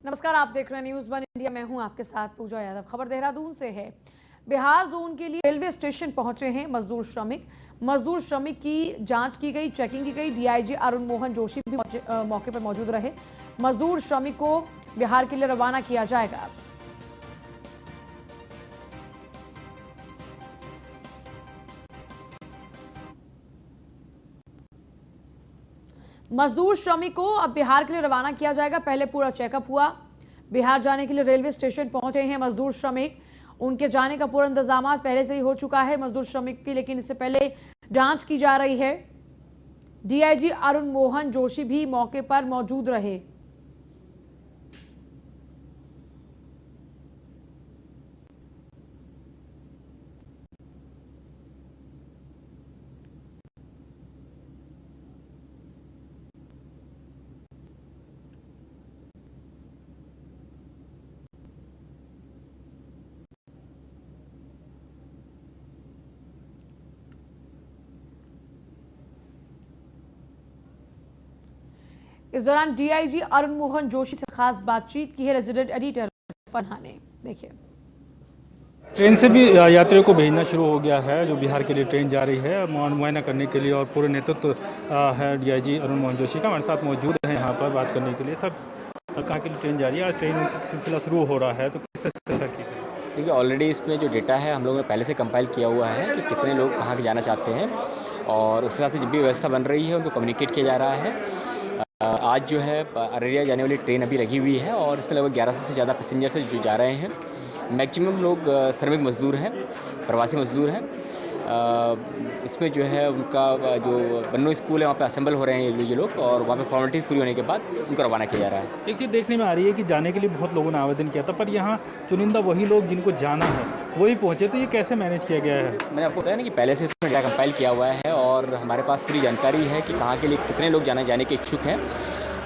नमस्कार, आप देख रहे हैं न्यूज़ वन इंडिया। मैं हूं आपके साथ पूजा यादव। खबर देहरादून से है। बिहार जोन के लिए रेलवे स्टेशन पहुंचे हैं मजदूर श्रमिक की जांच की गई, चेकिंग की गई। डीआईजी अरुण मोहन जोशी भी मौके पर मौजूद रहे। मजदूर श्रमिक को बिहार के लिए रवाना किया जाएगा। मजदूर श्रमिक को अब बिहार के लिए रवाना किया जाएगा। पहले पूरा चेकअप हुआ। बिहार जाने के लिए रेलवे स्टेशन पहुंचे हैं मजदूर श्रमिक। उनके जाने का पूरा इंतजाम पहले से ही हो चुका है मजदूर श्रमिक की, लेकिन इससे पहले जांच की जा रही है। डीआईजी अरुण मोहन जोशी भी मौके पर मौजूद रहे। इस दौरान डीआईजी अरुण मोहन जोशी से खास बातचीत की है रेजिडेंट एडिटर फनहा ने। देखिए, ट्रेन से भी यात्रियों को भेजना शुरू हो गया है। जो बिहार के लिए ट्रेन जा रही है मुआयना करने के लिए, और पूरे नेतृत्व है डीआईजी अरुण मोहन जोशी का। हमारे साथ मौजूद है यहाँ पर बात करने के लिए। सर, कहाँ के लिए ट्रेन जा रही है? आज ट्रेन का सिलसिला शुरू हो रहा है, तो किस तरह से की? देखिए, ऑलरेडी इसमें जो डेटा है हम लोगों ने पहले से कंपाइल किया हुआ है कि कितने लोग कहाँ के जाना चाहते हैं, और उस हिसाब से जब भी व्यवस्था बन रही है उनको कम्युनिकेट किया जा रहा है। आज जो है अररिया जाने वाली ट्रेन अभी लगी हुई है, और इसमें लगभग 1100 से ज़्यादा पैसेंजर्स जो जा रहे हैं। मैक्सिमम लोग श्रमिक मजदूर हैं, प्रवासी मजदूर हैं। इसमें जो है उनका जो बन्नू स्कूल है वहाँ पे असेंबल हो रहे हैं ये लोग, और वहाँ पे फॉर्मेलिटीज़ पूरी होने के बाद उनको रवाना किया जा रहा है। एक चीज़ देखने में आ रही है कि जाने के लिए बहुत लोगों ने आवेदन किया था, पर यहाँ चुनिंदा वही लोग जिनको जाना है वही पहुँचे, तो ये कैसे मैनेज किया गया है? मैंने आपको बताया ना कि पहले से इसमें डेटा कंपाइल किया हुआ है, और हमारे पास पूरी जानकारी है कि कहाँ के लिए कितने लोग जाने के इच्छुक हैं,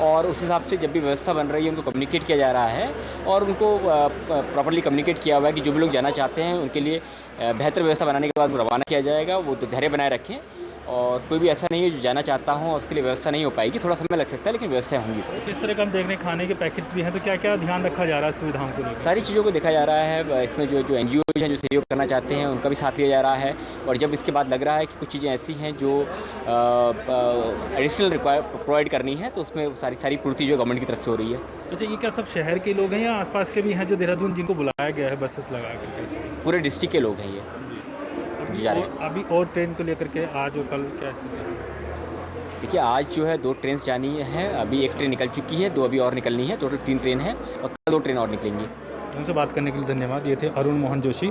और उस हिसाब से जब भी व्यवस्था बन रही है उनको कम्युनिकेट किया जा रहा है, और उनको प्रॉपर्ली कम्युनिकेट किया हुआ है कि जो भी लोग जाना चाहते हैं उनके लिए बेहतर व्यवस्था बनाने के बाद रवाना किया जाएगा। वो तो धैर्य बनाए रखें, और कोई भी ऐसा नहीं है जो जाना चाहता हूँ और उसके लिए व्यवस्था नहीं हो पाएगी। थोड़ा समय लग सकता है, लेकिन व्यवस्थाएं होंगी। किस तरह का हम देख रहे हैं, खाने के पैकेट्स भी हैं, तो क्या क्या ध्यान रखा जा रहा है सुविधाओं को लेकर? सारी चीज़ों को देखा जा रहा है। इसमें जो एनजीओ हैं जो सहयोग करना चाहते हैं उनका भी साथ लिया जा रहा है, और जब इसके बाद लग रहा है कि कुछ चीज़ें ऐसी हैं जो एडिशनल प्रोवाइड करनी है, तो उसमें सारी पूर्ति जो गवर्नमेंट की तरफ से हो रही है। अच्छा, ये क्या सब शहर के लोग हैं या आसपास के भी हैं जो देहरादून जिनको बुलाया गया है बसेस लगा करके? पूरे डिस्ट्रिक्ट के लोग हैं ये जो जा रहे हैं। अभी और ट्रेन को लेकर के आज और कल क्या स्थिति है? देखिए, आज जो है 2 ट्रेन जानी है। अभी 1 ट्रेन निकल चुकी है, 2 अभी और निकलनी है। टोटल 3 ट्रेन है, और कल 2 ट्रेन और निकलेंगी। उनसे बात करने के लिए धन्यवाद। ये थे अरुण मोहन जोशी,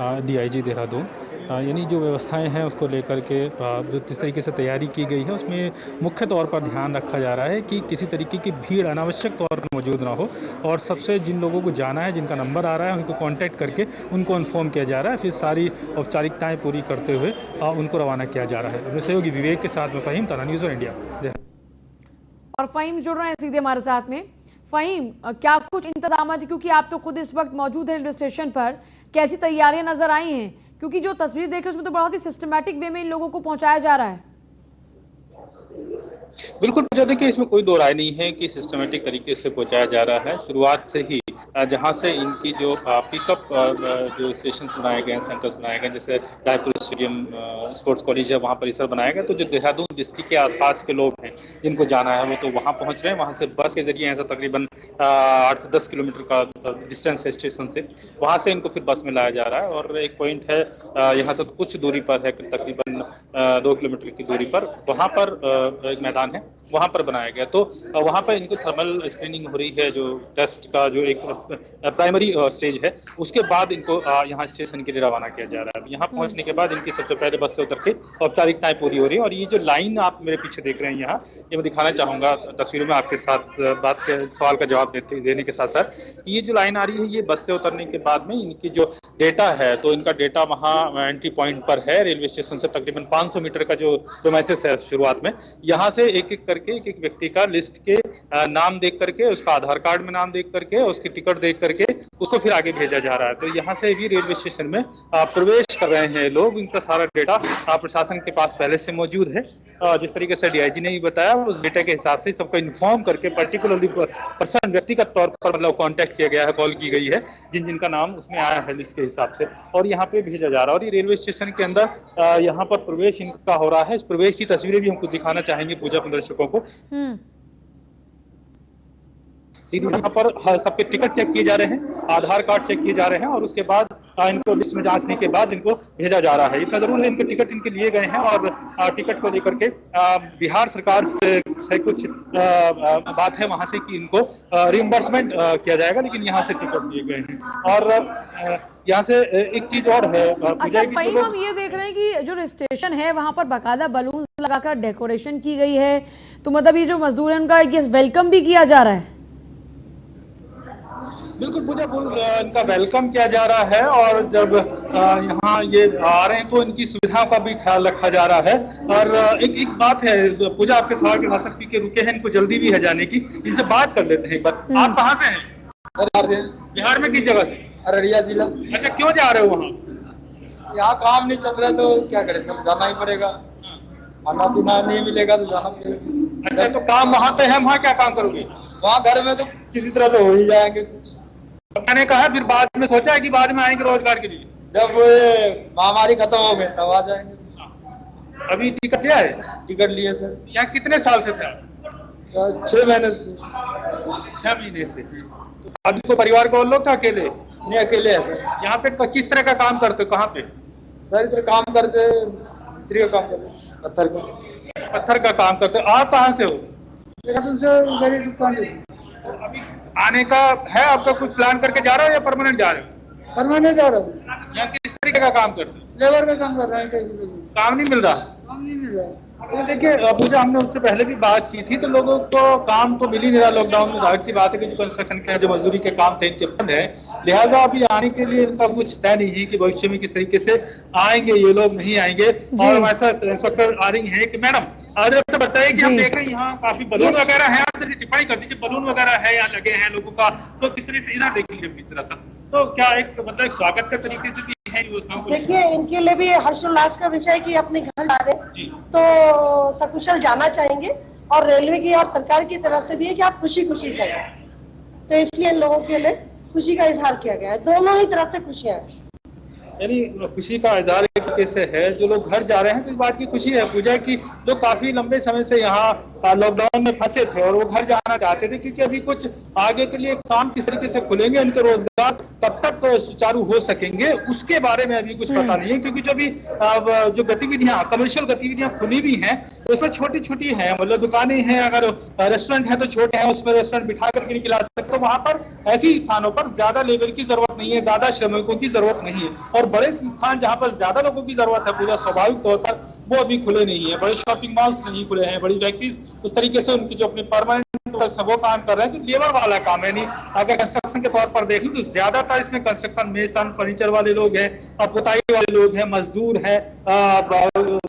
डीआईजी देहरादून। यानी जो व्यवस्थाएं हैं उसको लेकर के जो जिस तरीके से तैयारी की गई है उसमें मुख्य तौर पर ध्यान रखा जा रहा है कि किसी तरीके की भीड़ अनावश्यक तौर पर मौजूद ना हो, और सबसे जिन लोगों को जाना है, जिनका नंबर आ रहा है, उनको कांटेक्ट करके उनको इन्फॉर्म किया जा रहा है। फिर सारी औपचारिकताएँ पूरी करते हुए उनको रवाना किया जा रहा है। अपने सहयोगी विवेक के साथ में फ़हीम, तारा न्यूज़ वन इंडिया। और फ़हीम जुड़ रहे हैं सीधे हमारे साथ में। फ़हीम, क्या कुछ इंतजाम है, क्योंकि आप तो खुद इस वक्त मौजूद हैं रेलवे स्टेशन पर, कैसी तैयारियां नजर आई हैं? क्योंकि जो तस्वीर देख रहे हैं उसमें तो बहुत ही सिस्टमैटिक वे में इन लोगों को पहुंचाया जा रहा है। बिल्कुल, देखिए इसमें कोई दो राय नहीं है कि सिस्टमैटिक तरीके से पहुंचाया जा रहा है। शुरुआत से ही जहां से इनकी जो पिकअप जो स्टेशन बनाए गए हैं, सेंटर्स बनाए गए हैं, जैसे रायपुर स्टेडियम स्पोर्ट्स कॉलेज है, वहां परिसर बनाया गया, तो जो देहरादून डिस्ट्रिक्ट के आसपास के लोग हैं जिनको जाना है वो तो वहां पहुंच रहे हैं। वहां से बस के जरिए ऐसा तकरीबन 8 से 10 किलोमीटर का डिस्टेंस है स्टेशन से, वहां से इनको फिर बस में लाया जा रहा है। और एक पॉइंट है यहाँ से कुछ दूरी पर है, तकरीबन 2 किलोमीटर की दूरी पर, वहां पर एक मैदान है, वहां पर बनाया गया। तो वहां पर इनको थर्मल स्क्रीनिंग हो रही है, जो टेस्ट का जो एक प्राइमरी स्टेज है, उसके बाद इनको यहाँ स्टेशन के लिए रवाना किया जा रहा है। यहाँ पहुंचने के बाद इनकी सबसे पहले बस से उतर के औपचारिकताएं पूरी हो रही है। और ये जो लाइन आप मेरे पीछे देख रहे हैं यहाँ, ये मैं दिखाना चाहूंगा तस्वीरों में आपके साथ सवाल का जवाब देने के साथ साथ, कि ये जो लाइन आ रही है ये बस से उतरने के बाद में इनकी जो डेटा है, तो इनका डेटा वहाँ एंट्री पॉइंट पर है रेलवे स्टेशन से तकरीबन 500 मीटर का जो प्रेमाइसेस है शुरुआत में, यहाँ से एक एक करके एक एक व्यक्ति का लिस्ट के नाम देख करके, उसका आधार कार्ड में नाम देख करके, उसकी टिकट देख करके उसको फिर आगे भेजा जा रहा है। तो यहाँ से भी रेलवे स्टेशन में प्रवेश कर रहे हैं लोग, इनका सारा डेटा प्रशासन के पास पहले से मौजूद है। जिस तरीके से डीआईजी ने भी बताया, उस डेटा के हिसाब से सबको इन्फॉर्म करके पर्टिकुलरली पर्सन व्यक्तिगत तौर पर मतलब कांटेक्ट किया गया है, कॉल की गई है जिन जिनका नाम उसमें आया है लिस्ट के हिसाब से, और यहाँ पे भेजा जा रहा है। और ये रेलवे स्टेशन के अंदर यहाँ पर प्रवेश इनका हो रहा है। इस प्रवेश की तस्वीरें भी हमको दिखाना चाहेंगे पूजा के दर्शकों को। सीधे यहाँ पर सबके टिकट चेक किए जा रहे हैं, आधार कार्ड चेक किए जा रहे हैं, और उसके बाद इनको लिस्ट में जांचने के बाद इनको भेजा जा रहा है। इतना जरूर है, इनके टिकट इनके लिए गए हैं, और टिकट को लेकर के बिहार सरकार से कुछ बात है वहां से कि इनको रिइंबर्समेंट किया जाएगा, लेकिन यहाँ से टिकट दिए गए हैं। और यहाँ से एक चीज और है। अच्छा फहीम, हम ये देख रहे हैं कि जो स्टेशन है वहां पर बाकायदा बलून लगाकर डेकोरेशन की गई है, तो मतलब ये जो मजदूर है उनका ये वेलकम भी किया जा रहा है। बिल्कुल पूजा, इनका वेलकम किया जा रहा है, और जब यहाँ ये आ रहे हैं तो इनकी सुविधाओं का भी ख्याल रखा जा रहा है। और एक बात है पूजा, आपके सवाल के भाषण पी के रुके हैं, इनको जल्दी भी है जाने की, इनसे बात कर लेते हैं एक बार। आप कहाँ से हैं? बिहार में किस जगह से? अररिया जिला। अच्छा, क्यों जा रहे हो वहाँ? यहाँ काम नहीं चल रहा है तो क्या करें, तब जाना ही पड़ेगा। खाना पीना नहीं मिलेगा तो जाना पड़ेगा। अच्छा, तो काम वहाँ पे है, वहाँ क्या काम करोगे? वहाँ घर में तो किसी तरह तो हो ही जाएंगे। मैंने कहा फिर बाद में सोचा है कि बाद में आएंगे रोजगार के लिए, जब महामारी खत्म हो गई तब आ जाएंगे। अभी टिकट लिया है? टिकट लिए सर। यहाँ कितने साल से थे? 6 महीने से। 6 महीने से। तो अभी कोई परिवार को और लोग था अकेले? नहीं, अकेले है सर। यहाँ पे किस तरह का काम करते हो, कहाँ पे? सर इधर काम करते, मिस्त्री का काम करते, पत्थर का काम करते। आप कहाँ से हो? गरीब दुकान। अभी आने का है आपका, कुछ प्लान करके जा रहे हो या परमानेंट जा रहे हो? परमानेंट जा रहा हूँ। यहाँ किस तरीके का काम करते हो? लेबर का काम कर रहा है। काम नहीं मिल रहा? काम नहीं मिल रहा। तो देखिए पूजा, हमने उससे पहले भी बात की थी, तो लोगों को काम तो मिल ही नहीं रहा लॉकडाउन में। जाहिर सी बात है कि जो कंस्ट्रक्शन के जो मजदूरी के काम थे इनके बंद है, लिहाजा अभी आने के लिए इनका कुछ तय नहीं है कि भविष्य में किस तरीके से आएंगे ये लोग, नहीं आएंगे। और ऐसा इंस्पेक्टर आ रही है कि मैडम आज से बताइए कि हम देख रहे हैं यहाँ काफी बलून वगैरह है, आप टिप्पणी कर दीजिए, बलून वगैरह है यहाँ लगे हैं लोगों का, तो किस तरह से इधर देख लीजिए प्लीज जरा सा। तो क्या एक मतलब स्वागत के तरीके से भी है योजनाओं को? देखिए, इनके लिए भी हर्षोल्लास का विषय कि अपने घर जा रहे हैं तो सकुशल जाना चाहेंगे, और रेलवे की और सरकार की तरफ से भी है कि आप खुशी खुशी जाइए, तो इसलिए इन लोगों के लिए खुशी का इजहार किया गया है। दोनों ही तरफ से खुशियां हैं, यानी खुशी का इजहार एक तरीके से है। जो लोग घर जा रहे हैं तो इस बात की खुशी है पूजा की, लोग काफी लंबे समय से यहाँ लॉकडाउन में फंसे थे और वो घर जाना चाहते थे, क्योंकि अभी कुछ आगे के लिए काम किस तरीके से खुलेंगे, उनके रोजगार कब तक सुचारू हो सकेंगे उसके बारे में अभी कुछ पता नहीं है। क्योंकि जो भी जो गतिविधियां, कमर्शियल गतिविधियां खुली भी हैं उसमें छोटी छोटी हैं, मतलब दुकानें हैं, अगर रेस्टोरेंट है तो छोटे हैं, उसमें रेस्टोरेंट बिठा करके नहीं खिला सकते। तो वहां पर ऐसी स्थानों पर ज्यादा लेबर की जरूरत नहीं है, ज्यादा श्रमिकों की जरूरत नहीं है। और बड़े संस्थान जहां पर ज्यादा लोगों की जरूरत है पूरा स्वाभाविक तौर पर वो अभी खुले नहीं है। बड़े शॉपिंग मॉल्स नहीं खुले हैं, बड़ी फैक्ट्रीज उस तरीके से उनकी जो अपनी परमानेंट वो काम कर रहे हैं, जो लेबर वाला काम है। नहीं, अगर कंस्ट्रक्शन के तौर पर देखें तो ज्यादातर इसमें कंस्ट्रक्शन मेसन फर्नीचर वाले लोग हैं, पुताई वाले लोग हैं, मजदूर हैं,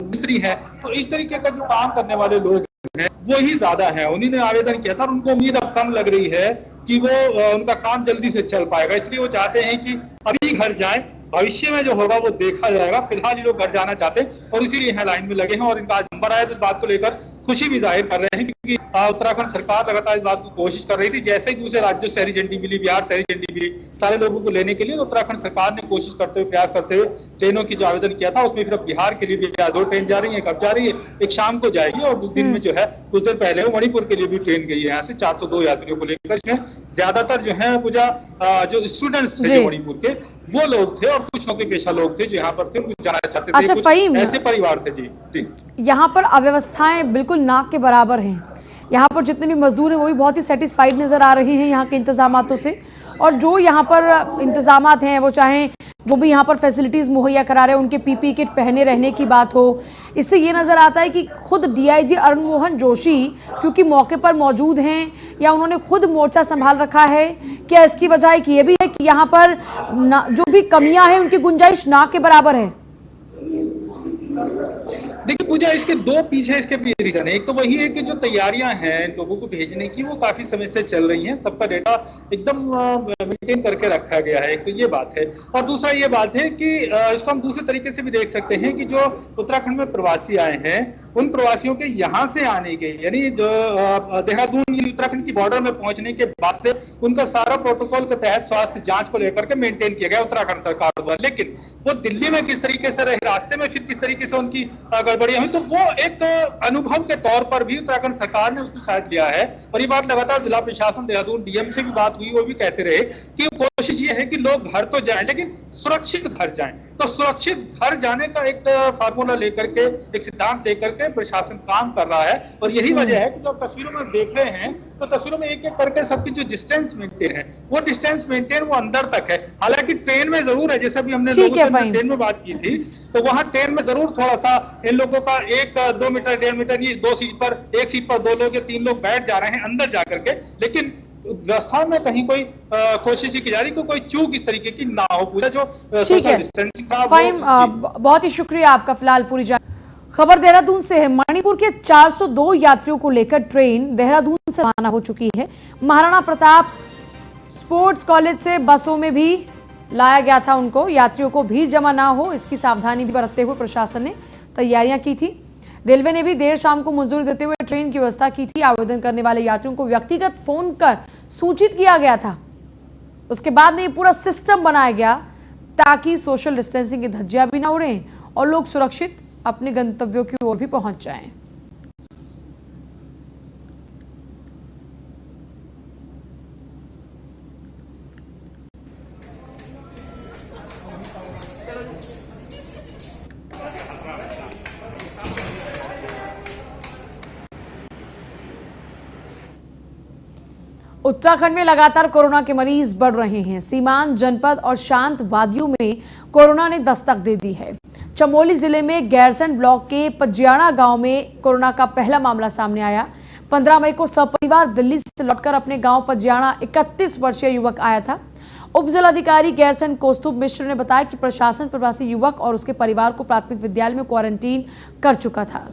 मिस्त्री हैं, तो इस तरीके का जो काम करने वाले लोग हैं वो ही ज्यादा है। उन्हीं ने आवेदन किया था और उनको उम्मीद अब कम लग रही है कि वो उनका काम जल्दी से चल पाएगा, इसलिए वो चाहते हैं कि अभी घर जाएं, भविष्य में जो होगा वो देखा जाएगा। फिलहाल ये लोग घर जाना चाहते हैं और इसीलिए यहाँ लाइन में लगे हैं। और इनका आज नंबर आया तो इस बात को लेकर खुशी भी जाहिर कर रहे हैं, क्योंकि उत्तराखंड सरकार लगातार इस बात की कोशिश कर रही थी। जैसे ही दूसरे राज्यों से हरी झंडी मिली, बिहार से हरी झंडी मिली सारे लोगों को लेने के लिए, तो उत्तराखंड सरकार ने कोशिश करते हुए, प्रयास करते हुए ट्रेनों की जो आवेदन किया था उसमें फिर बिहार के लिए भी 2 ट्रेन जा रही है, कब जा रही है, एक शाम को जाएगी और दिन में जो है कुछ देर पहले वो मणिपुर के लिए भी ट्रेन गई है यहाँ से 402 यात्रियों को लेकर। इसमें ज्यादातर जो है पूजा जो स्टूडेंट्स थे मणिपुर के वो लोग थे और कुछ नौकरी पेशा लोग थे जो यहाँ पर थे, कुछ जाना चाहते थे। अच्छा फहीम, ऐसे परिवार थे जी। यहाँ पर अव्यवस्थाएं बिल्कुल नाक के बराबर हैं। यहाँ पर जितने भी मजदूर हैं वो भी बहुत ही सेटिस्फाइड नजर आ रहे हैं यहाँ के इंतजामातों से, और जो यहाँ पर इंतजामात हैं वो चाहे जो भी यहाँ पर फैसिलिटीज़ मुहैया करा रहे हैं, उनके पीपी किट पहने रहने की बात हो, इससे ये नज़र आता है कि खुद डीआईजी अरुण मोहन जोशी क्योंकि मौके पर मौजूद हैं या उन्होंने खुद मोर्चा संभाल रखा है क्या इसकी वजह एक ये भी है कि यहाँ पर जो भी कमियां हैं उनकी गुंजाइश ना के बराबर है? देखिए पूजा, इसके दो पीछे इसके भी रीजन है। एक तो वही है कि जो तैयारियां हैं लोगों को भेजने की, वो काफी समय से चल रही हैं, सबका डेटा एकदम मेंटेन करके रखा गया है। एक तो ये बात है, और दूसरा ये बात है कि इसको हम दूसरे तरीके से भी देख सकते हैं कि जो उत्तराखंड में प्रवासी आए हैं, उन प्रवासियों के यहाँ से आने के, यानी देहरादून उत्तराखंड की बॉर्डर में पहुंचने के बाद से उनका सारा प्रोटोकॉल के तहत स्वास्थ्य जांच को लेकर के मेंटेन किया गया उत्तराखंड सरकार द्वारा। लेकिन वो दिल्ली में किस तरीके से रहे, रास्ते में फिर किस तरीके से उनकी गड़बड़ियां हुई, तो वो एक अनुभव के तौर पर भी उत्तराखंड सरकार ने उसको शायद लिया है। और ये बात लगातार जिला प्रशासन देहरादून डीएम से भी बात हुई, वो भी कहते रहे कि कोशिश ये है कि लोग घर तो जाएं लेकिन सुरक्षित घर जाएं। तो सुरक्षित घर जाने का एक फार्मूला लेकर के, एक सिद्धांत लेकर के प्रशासन काम कर रहा है। और यही वजह है कि जो तस्वीरों में देख रहे हैं, तो तस्वीरों में एक एक करके सबकी जो डिस्टेंस मेंटेन है, वो डिस्टेंस मेंटेन वो अंदर तक है। हालांकि ट्रेन में जरूर है, जैसे भी हमने लोगों से ट्रेन में बात की थी, तो वहां ट्रेन में जरूर थोड़ा सा इन लोगों का 1-2 मीटर 1.5 मीटर, ये दो सीट पर, एक सीट पर 2 लोग या 3 लोग बैठ जा रहे हैं अंदर जाकर के। लेकिन व्यवस्था में कहीं कोई कोशिश की जा रही कि कोई चूक इस तरीके की ना हो। पूरा जो सोशल डिस्टेंसिंग का बहुत ही शुक्रिया आपका। फिलहाल पूरी खबर देहरादून से है। मणिपुर के 402 यात्रियों को लेकर ट्रेन देहरादून से रवाना हो चुकी है। महाराणा प्रताप स्पोर्ट्स कॉलेज से बसों में भी लाया गया था उनको। यात्रियों को भीड़ जमा ना हो, इसकी सावधानी भी बरतते हुए प्रशासन ने तैयारियां की थी। रेलवे ने भी देर शाम को मंजूरी देते हुए ट्रेन की व्यवस्था की थी। आवेदन करने वाले यात्रियों को व्यक्तिगत फोन कर सूचित किया गया था। उसके बाद में ये पूरा सिस्टम बनाया गया ताकि सोशल डिस्टेंसिंग की धज्जियां भी ना उड़ें और लोग सुरक्षित अपने गंतव्यों की ओर भी पहुंच जाएं। उत्तराखंड में लगातार कोरोना के मरीज बढ़ रहे हैं। सीमांत जनपद और शांत वादियों में कोरोना ने दस्तक दे दी है। चमोली जिले में गैरसैंण ब्लॉक के पजियाणा गांव में कोरोना का पहला मामला सामने आया। 15 मई को सपरिवार दिल्ली से लौटकर अपने गांव पजियाणा 31 वर्षीय युवक आया था। उप जिलाधिकारी गैरसैंण कौस्तुभ मिश्र ने बताया कि प्रशासन प्रवासी युवक और उसके परिवार को प्राथमिक विद्यालय में क्वारंटीन कर चुका था।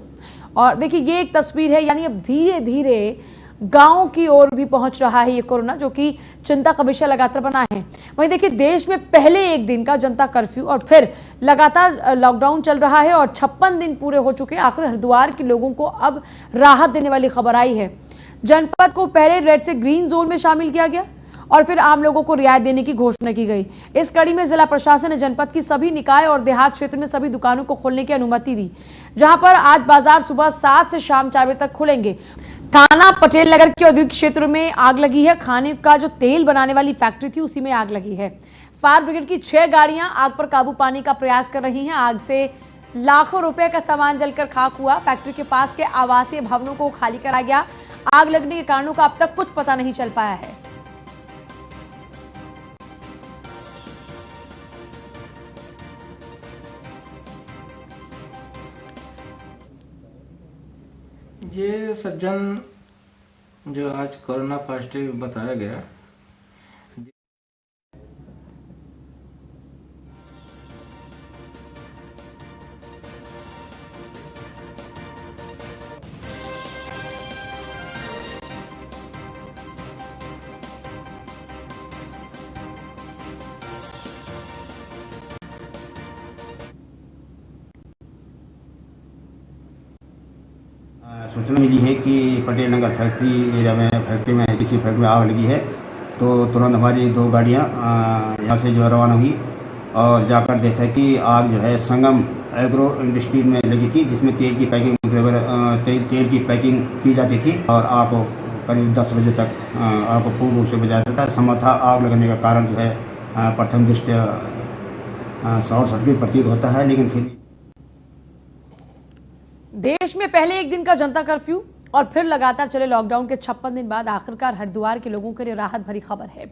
और देखिए ये एक तस्वीर है, यानी अब धीरे धीरे गांव की ओर भी पहुंच रहा है ये कोरोना, जो कि चिंता का विषय लगातार बना है। वहीं देखिए देश में पहले एक दिन का जनता कर्फ्यू और फिर लगातार लॉकडाउन चल रहा है और 56 दिन पूरे हो चुके हैं। आखिर हरिद्वार के लोगों को अब राहत देने वाली खबर आई है। जनपद को पहले रेड से ग्रीन जोन में शामिल किया गया और फिर आम लोगों को रियायत देने की घोषणा की गई। इस कड़ी में जिला प्रशासन ने जनपद की सभी निकाय और देहात क्षेत्र में सभी दुकानों को खोलने की अनुमति दी, जहां पर आज बाजार सुबह 7 से शाम 4 बजे तक खुलेंगे। थाना पटेल नगर के औद्योगिक क्षेत्र में आग लगी है। खाने का जो तेल बनाने वाली फैक्ट्री थी उसी में आग लगी है। फायर ब्रिगेड की 6 गाड़ियां आग पर काबू पाने का प्रयास कर रही हैं। आग से लाखों रुपए का सामान जलकर खाक हुआ। फैक्ट्री के पास के आवासीय भवनों को खाली कराया गया। आग लगने के कारणों का अब तक कुछ पता नहीं चल पाया है। ये सज्जन जो आज कोरोना पॉजिटिव बताया गया, सूचना मिली है कि पटेल नगर फैक्ट्री एरिया में किसी फैक्ट्री में आग लगी है। तो तुरंत हमारी 2 गाड़ियाँ यहाँ से जो रवाना हुई और जाकर देखा कि आग जो है संगम एग्रो इंडस्ट्री में लगी थी, जिसमें तेल की पैकिंग की जाती थी। और आग को करीब 10 बजे तक आग को पूर्ण रूप से बुझाया जाता है। संभव था आग लगने का कारण जो है प्रथम दृष्टया शॉर्ट सर्किट प्रतीत होता है, लेकिन फिर देश में पहले एक दिन का जनता कर्फ्यू और फिर लगातार चले लॉकडाउन के 56 दिन बाद आखिरकार हरिद्वार के लोगों के लिए राहत भरी खबर है।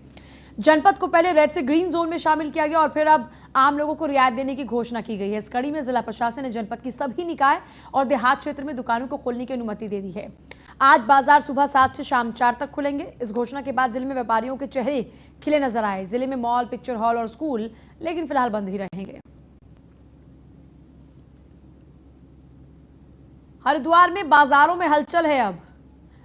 जनपद को पहले रेड से ग्रीन जोन में शामिल किया गया और फिर अब आम लोगों को रियायत देने की घोषणा की गई है। इस कड़ी में जिला प्रशासन ने जनपद की सभी निकाय और देहात क्षेत्र में दुकानों को खोलने की अनुमति दे दी है। आज बाजार सुबह 7 से शाम 4 तक खुलेंगे। इस घोषणा के बाद जिले में व्यापारियों के चेहरे खिले नजर आए। जिले में मॉल, पिक्चर हॉल और स्कूल लेकिन फिलहाल बंद ही रहेंगे। हरिद्वार में बाजारों में हलचल है। अब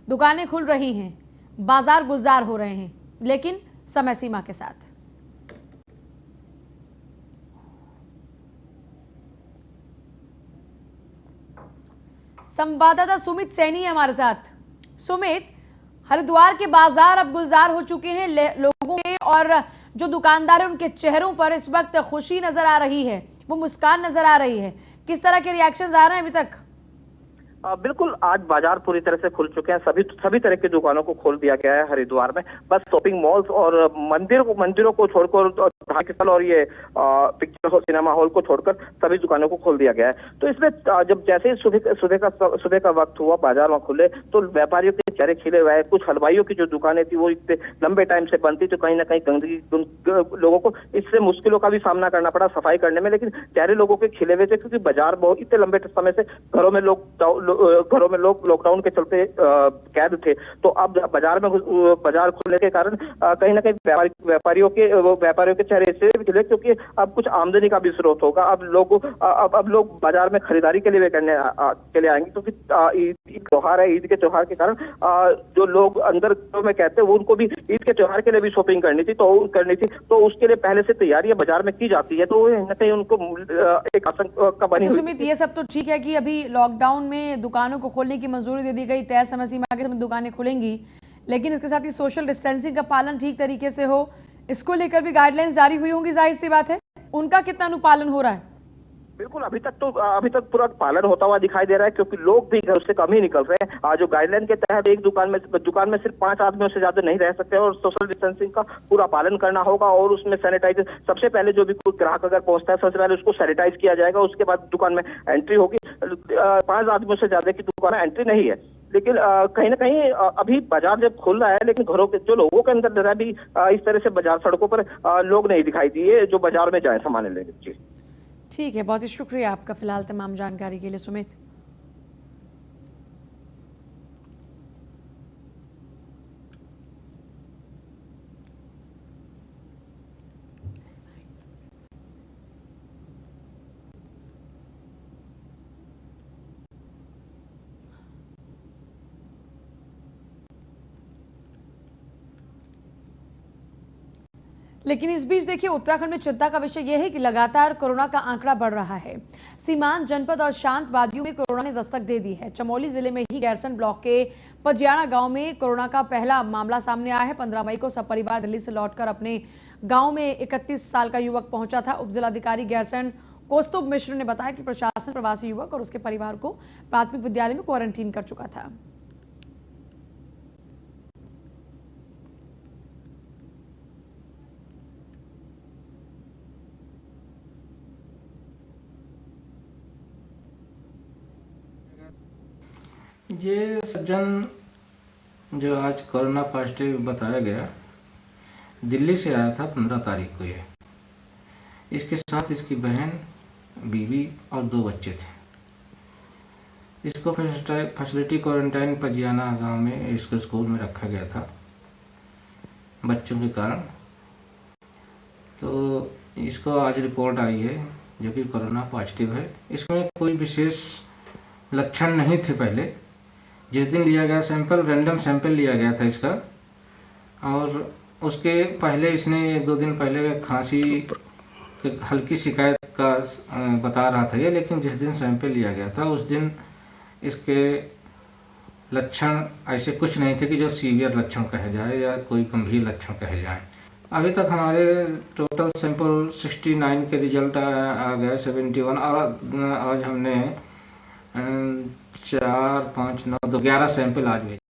दुकानें खुल रही हैं, बाजार गुलजार हो रहे हैं, लेकिन समय सीमा के साथ। संवाददाता सुमित सैनी है हमारे साथ। सुमित, हरिद्वार के बाजार अब गुलजार हो चुके हैं। लोगों के और जो दुकानदार हैं उनके चेहरों पर इस वक्त खुशी नजर आ रही है, वो मुस्कान नजर आ रही है। किस तरह के रिएक्शंस आ रहे हैं अभी तक? बिल्कुल, आज बाजार पूरी तरह से खुल चुके हैं। सभी तरह की दुकानों को खोल दिया गया है हरिद्वार में। बस शॉपिंग मॉल्स और मंदिरों को छोड़कर, धार्मिक स्थल और ये पिक्चर हॉल, सिनेमा हॉल को छोड़कर सभी दुकानों को खोल दिया गया है। तो इसमें जब जैसे ही सुबह का वक्त हुआ, बाजार वहां खुले तो व्यापारियों के चेहरे खिले हुए हैं। कुछ हलवाइयों की जो दुकानें थी वो इतने लंबे टाइम से बंद थी, तो कहीं ना कहीं गंदगी, लोगों को इससे मुश्किलों का भी सामना करना पड़ा सफाई करने में, लेकिन चेहरे लोगों के खिले हुए थे क्योंकि बाजार बहुत इतने लंबे समय से घरों में लोग लॉकडाउन के चलते कैद थे। तो अब बाजार खुलने के कारण कहीं ना कहीं व्यापारियों के चेहरे से भी खिले, क्योंकि अब कुछ आमदनी का भी स्रोत होगा। अब लोग बाजार में खरीदारी के लिए के लिए आएंगे, क्योंकि ईद त्योहार है। ईद के त्योहार के कारण जो लोग अंदर में कहते हैं वो उनको भी ईद के त्योहार के लिए भी शॉपिंग करनी थी, तो उसके लिए पहले से तैयारियां बाजार में की जाती है। तो कहीं ना कहीं उनको एक आशंका बनी हुई। सुमित, ये सब तो ठीक है कि अभी लॉकडाउन में दुकानों को खोलने की मंजूरी दे दी गई, तय समय सीमा के समय दुकानें खुलेंगी, लेकिन इसके साथ ही सोशल डिस्टेंसिंग का पालन ठीक तरीके से हो, इसको लेकर भी गाइडलाइंस जारी हुई होंगी। जाहिर सी बात है, उनका कितना अनुपालन हो रहा है? बिल्कुल, अभी तक पूरा पालन होता हुआ दिखाई दे रहा है, क्योंकि लोग भी घर से कम ही निकल रहे हैं। जो गाइडलाइन के तहत एक दुकान में सिर्फ 5 आदमियों से ज्यादा नहीं रह सकते और सोशल डिस्टेंसिंग का पूरा पालन करना होगा। और उसमें सैनिटाइजर, सबसे पहले जो भी कोई ग्राहक अगर पहुंचता है सबसे पहले उसको सैनिटाइज किया जाएगा, उसके बाद दुकान में एंट्री होगी। 5 आदमियों से ज्यादा की दुकान में एंट्री नहीं है। लेकिन कहीं ना कहीं अभी बाजार जब खुल रहा है, लेकिन घरों के जो लोगों के अंदर जरा भी इस तरह से बाजार सड़कों पर लोग नहीं दिखाई दिए जो बाजार में जाए सामान लेने। जी ठीक है, बहुत ही शुक्रिया आपका फिलहाल तमाम जानकारी के लिए सुमित। लेकिन इस बीच देखिए, उत्तराखंड में चिंता का विषय यह है कि लगातार कोरोना का आंकड़ा बढ़ रहा है। सीमांत जनपद और शांत वादियों में कोरोना ने दस्तक दे दी है। चमोली जिले में ही गैरसैंण ब्लॉक के पजियाना गांव में कोरोना का पहला मामला सामने आया है। 15 मई को सपरिवार दिल्ली से लौटकर अपने गांव में 31 साल का युवक पहुंचा था। उप जिलाधिकारी गैरसैंण कौस्तुभ मिश्र ने बताया कि प्रशासन प्रवासी युवक और उसके परिवार को प्राथमिक विद्यालय में क्वारंटीन कर चुका था। ये सज्जन जो आज कोरोना पॉजिटिव बताया गया, दिल्ली से आया था 15 तारीख को। ये इसके साथ इसकी बहन, बीवी और 2 बच्चे थे। इसको फैसिलिटी क्वारंटाइन पजियाना गांव में इसको स्कूल में रखा गया था बच्चों के कारण। तो इसको आज रिपोर्ट आई है जो कि कोरोना पॉजिटिव है। इसमें कोई विशेष लक्षण नहीं थे पहले। जिस दिन लिया गया सैंपल, रैंडम सैंपल लिया गया था इसका, और उसके पहले इसने 1-2 दिन पहले खांसी हल्की शिकायत का बता रहा था ये, लेकिन जिस दिन सैंपल लिया गया था उस दिन इसके लक्षण ऐसे कुछ नहीं थे कि जो सीवियर लक्षण कहे जाए या कोई गंभीर लक्षण कहे जाए। अभी तक हमारे टोटल सैंपल 69 के रिजल्ट आ गए, 71, और आज हमने 4, 5, 9, 11 सैंपल आज भेजे।